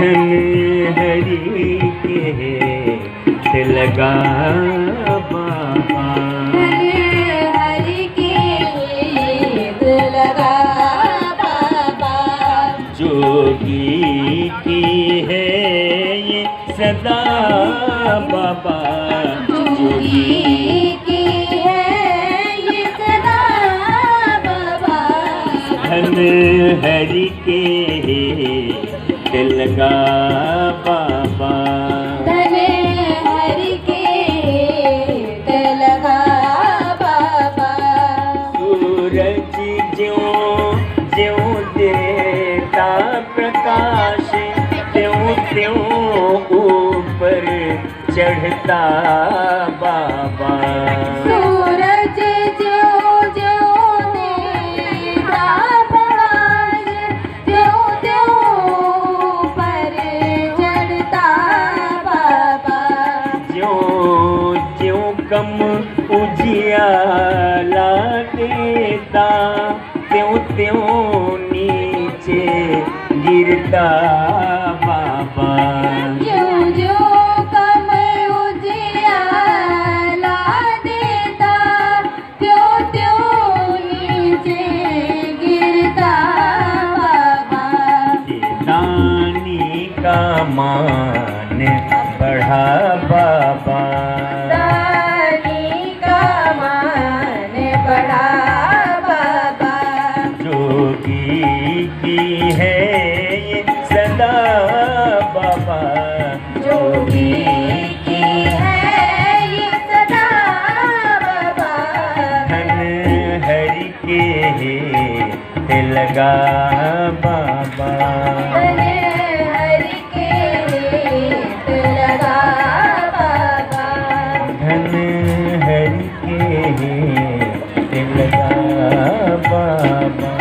धन हरि के लगा बाबा, हरि के लगा बाबा। जोगी की है ये सदा बाबा, जोगी की है ये सदा बाबा। धन हरि के लगा बाबा, धन हरि के लगा बाबा। सूरज ज्यों ज्यों देता प्रकाश, त्यों त्यों ऊपर चढ़ता बाबा। सूरज ज्यों ज्यों देता प्रकाश, त्यों त्यों पर चढ़ता बाबा। ज्यों ज्यों कम उजियाला देता, त्यों त्यों नीचे गिरता बाबा। ज्यों ज्यों कम उजियाला देता, त्यों त्यों नीचे गिरता बाबा। दानी का मान बढ़ा बाबा, दानी का मान बढ़ा बाबा। जोगी की है ये सदा बाबा, जोगी की है ये सदा बाबा। धन हरि के लगा बाबा। धन हरि के लगा बाबा। धन हरि के लगा बाबा।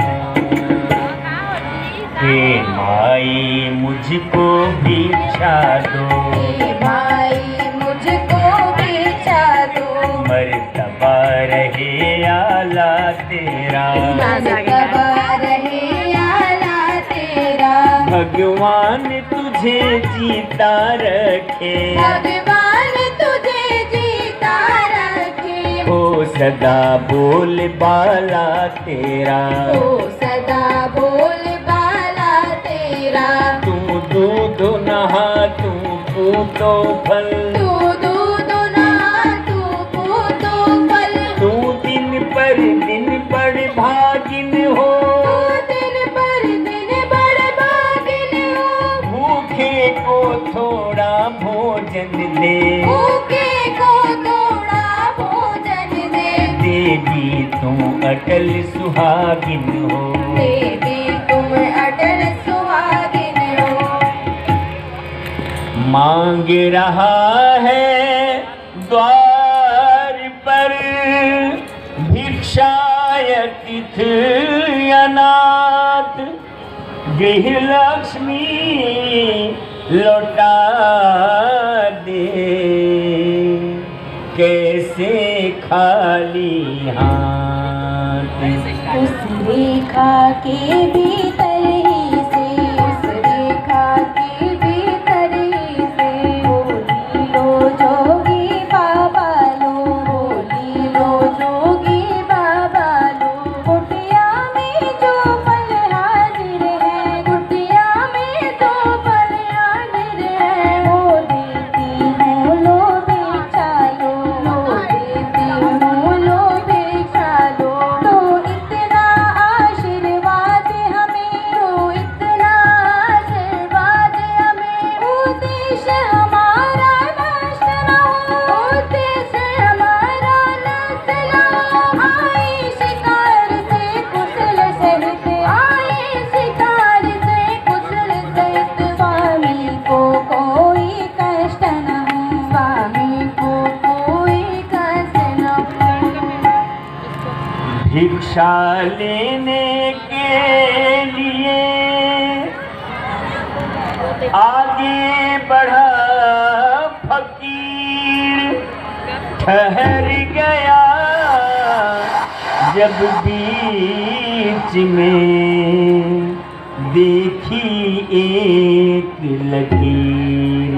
हे माई मुझको भिक्षा दो, हे भाई मुझको भिक्षा दो। मर्तबा रहे आला तेरा, मर्तबा रहे आला तेरा। भगवान तुझे जीता रखे, भगवान तुझे जीता रखे। हो सदा बोल बाला तेरा, ओ सदा बोल बाला तेरा। तू दूध नहा तू पूतो फल, तू दूध ना तू पूतो फल। तू दिन पर भागिन हो, तू दिन पर दिन बड़ भागिन हो। भूखे को थोड़ा भोजन दे, भूखे को थोड़ा भोजन दे। देवी तू अटल सुहागिन हो, देवी तुम अटल सुहागिन हो। मांग रहा है द्वार पर भिक्षायतिथ अनाथ, गृह लक्ष्मी लौटा दे, कैसे खाली हाथ। उस रेखा के भीतर ही से, उस रेखा के भीतर ही से। बोली लो जोगी बाबा लो, बोली लो जोगी बाबा लो। कुटिया में जो पल हाजिर है, कुटिया में जो पल हाजिर है। वो देती हूँ लो भिक्षा लो, लो देती हूँ लो भिक्षा लो। तो इतना आशीर्वाद हमें, तो इतना आशीर्वाद हमें। उद्देश्य हमारा नाश न हो, उद्देश्य हमारा नाश न हो। आए शिकार से कुशल सहित, आए शिकार से कुशल सहित। स्वामी को कोई कष्ट न हो, स्वामी को कोई कष्ट न हो। भिक्षा लेने के लिए आगे बढ़ा फकीर, ठहर गया जब बीच में देखी एक लकीर,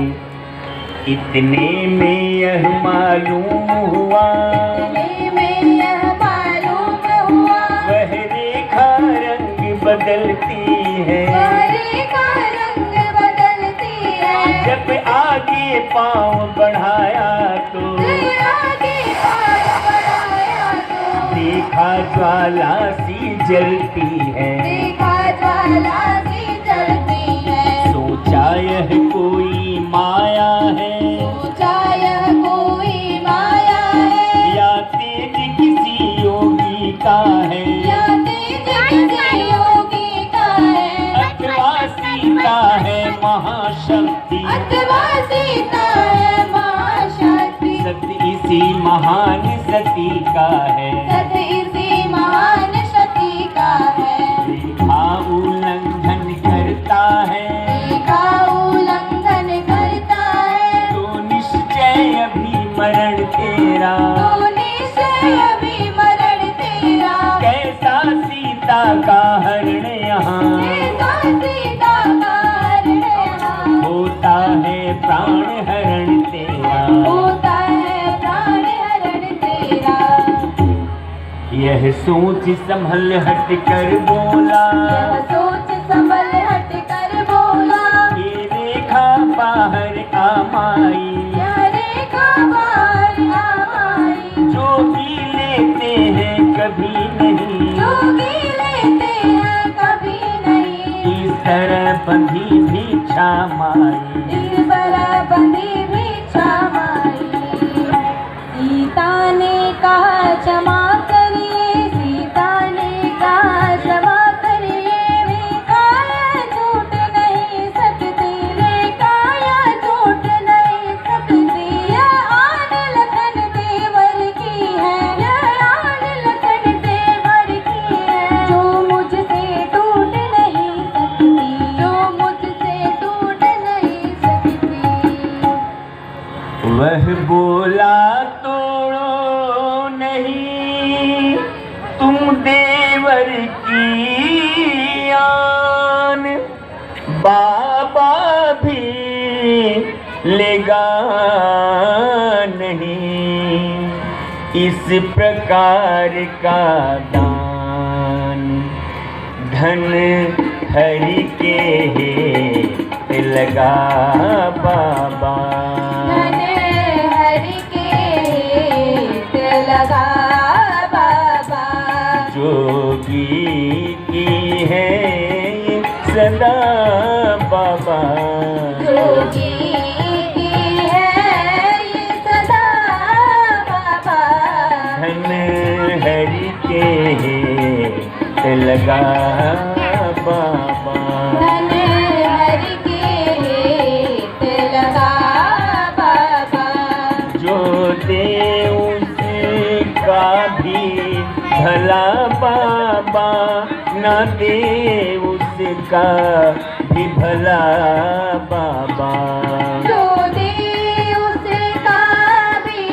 इतने में यह मालूम हुआ, वह रेखा रंग बदलती है, जब आगे पाँव बढ़ाया तो देखा ज्वाला सी जलती है, सोचा यह कोई माया है, या तेज किसी योगी का है, अथवा सीता है महाशक्ति, सत्य इसी महान सती का है, रेखा उल्लंघन करता है, तो निश्चय अभी मरण तेरा, कैसा सीता का हरण यहाँ, होता है प्राण हरण तेरा, यह सोच संभल हट कर बोला, ये रेखा बाहर आमाई, जोगी लेते हैं कभी नहीं, इस तरह बंधी भिक्षा माई, सीता ने कहा क्षमा करिए, सीता ने कहा क्षमा करिए, वे काया झूठ नहीं सकती, वे काया झूठ नहीं सकती, यह आन लखन देवर की है, यह आन लखन देवर की है, जो मुझसे टूट नहीं सकती, जो मुझसे टूट नहीं सकती। वह बोला तोड़ो नहीं तुम देवर की आन, बाबा भी लेगा नहीं इस प्रकार का दान, धन हरि के है लगा बाबा, जोगी की है सदा बाबा, जोगी की है ये सदा बाबा, धन हरि के है लगा बाबा, धन हरि के है लगा बाबा, जो दे उसका भी भला बाबा, ना दे उसका भी भला बाबा, जो दे उसका भी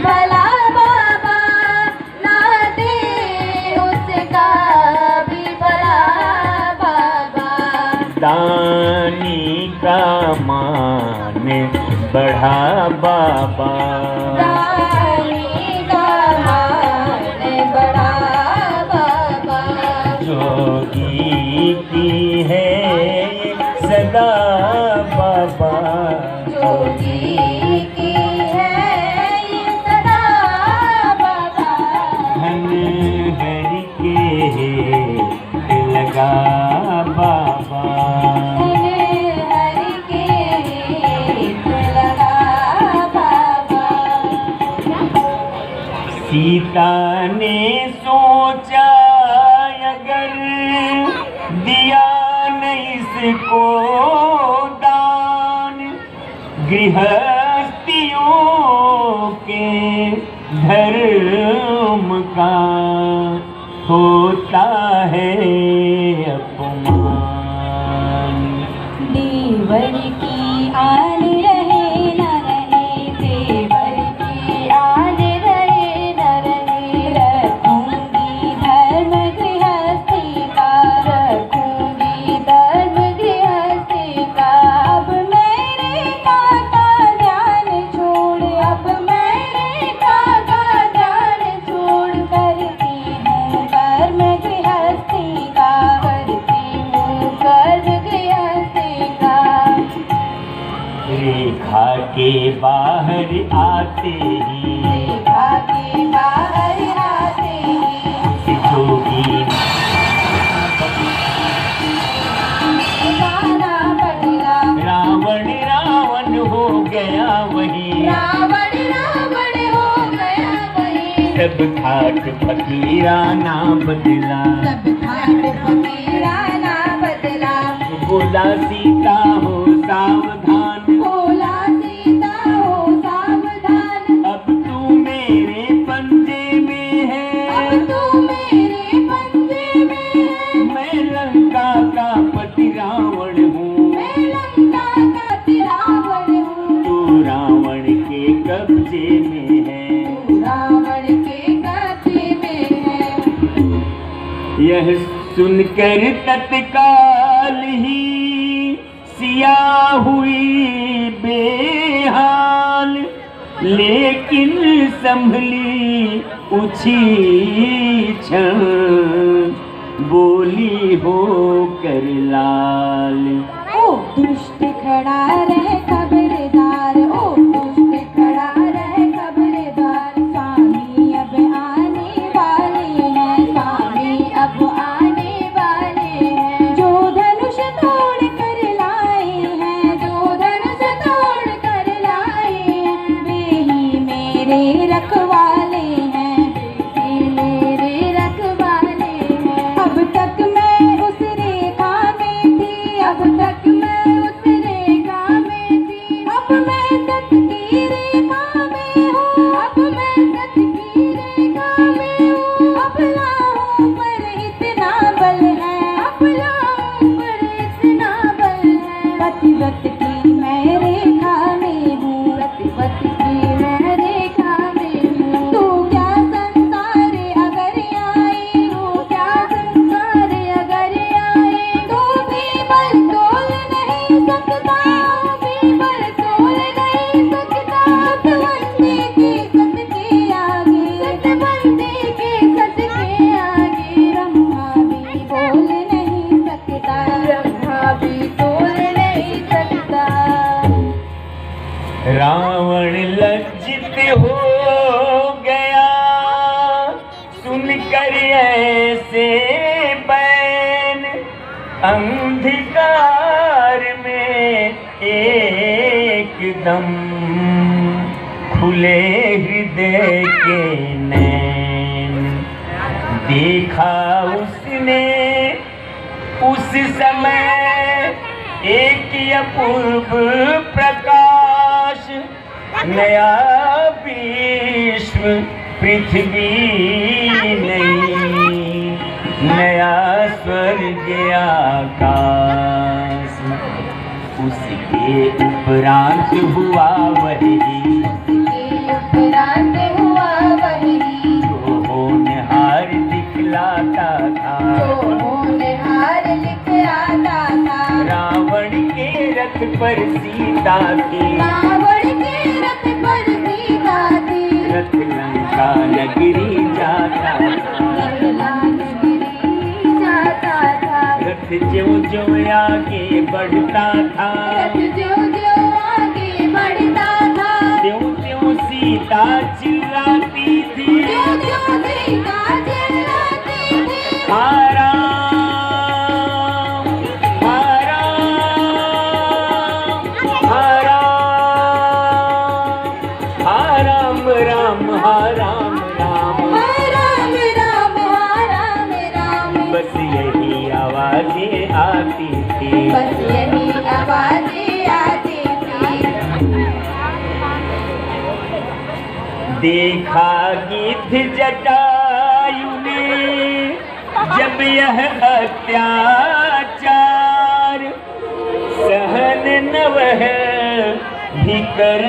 भला बाबा, ना दे उसका भी भला बाबा, दानी का मान बढ़ा बाबा, जोगी की है सदा बाबा, जोगी की है ये सदा बाबा, धन हरि के है लगा बाबा, धन हरि के है लगा बाबा। सीता ने सोचा अगर दिया नहीं इसको दान, गृहस्थियों के धर्म का होता है अपमान, देवर की आन रहे न रहे, देवर की आन रहे न रहे, रखूंगी धर्म गृहस्थी का, रखूंगी रेखा के बाहर आते ही रेखा के बाहर आते ही जोगी गाना बदला। रावण रावण हो गया वही, रावण रावण हो गया वही, सब ठाट फकीराना बदला। सब ठाट फकीराना बदला। बोला सीता हो सावधान, बोला सीता हो सावधान, अब तू मेरे पंजे में है, अब तू मेरे पंजे में है। मैं लंका का पति रावण हूँ, मैं लंका का रावण हूँ, तू रावण के कब्जे में है, तू रावण के कब्जे में है। यह सुनकर तत्काल ही सिया हुई बेहाल, लेकिन संभली उछी क्षण, बोली हो कर लाल। ओ दुष्ट खड़ा रहे खबरदार, ओ दुष्ट खड़ा रहे खबरदार, स्वामी अब आने वाले हैं, स्वामी अब आने वाले हैं। जो धनुष तोड़ कर लाए हैं, जो धनुष तोड़ कर लाए हैं, वे ही मेरे रखवाले हैं, वे मेरे रखवाले हैं। अब तक मैं उस रेखा में थी, अब तक मैं उस रेखा में थी, अब मैं सत की रेखा में हूँ, अब मैं सत की रेखा में हूँ। अबलाओं पर इतना बल है, अबलाओं पर इतना बल है। पतिव्रत की मैं रेखा में हूँ, पतिव्रत की मैं रेखा में हूँ। तू क्या संसार अगर आई, तू क्या संसार अगर आई, तू भी बल तोल नहीं सकता, भी बल तोल नहीं सकता। सतबंदी के सत के आगे, सतबंदी के सत के आगे, ब्रह्मा भी बोल नहीं सकता, ब्रह्मा भी बोल नहीं सकता। रावण लज्जित हो गया सुनकर ऐसे बैन, अंधकार में एकदम खुले हृदय के नैन। देखा उसने उस समय एक अपूर्व प्रकाश, नया विश्व पृथ्वी नहीं, नया स्वर्ग आकाश। उसके उपरांत हुआ वही, उसके उपरांत हुआ वही, जो होनहार दिखलाता था, जो होनहार दिखलाता था। रावण के रथ पर सीता थी, रावण के रथ पर सीता थी, रथ लंका नगरी जाता था, लंका नगरी जाता था। रथ जो आगे बढ़ता था, रथ जो आगे बढ़ता था, त्यों सीता चिल्लाती थी, जो सीता चिल्लाती थी। हारा राम राम राम, राम राम राम राम, बस यही आवाजें आती थी, बस यही आवाजें आती थी। देखा गिद्ध जटायु ने जब यह अत्याचार, सहन न वह भी कर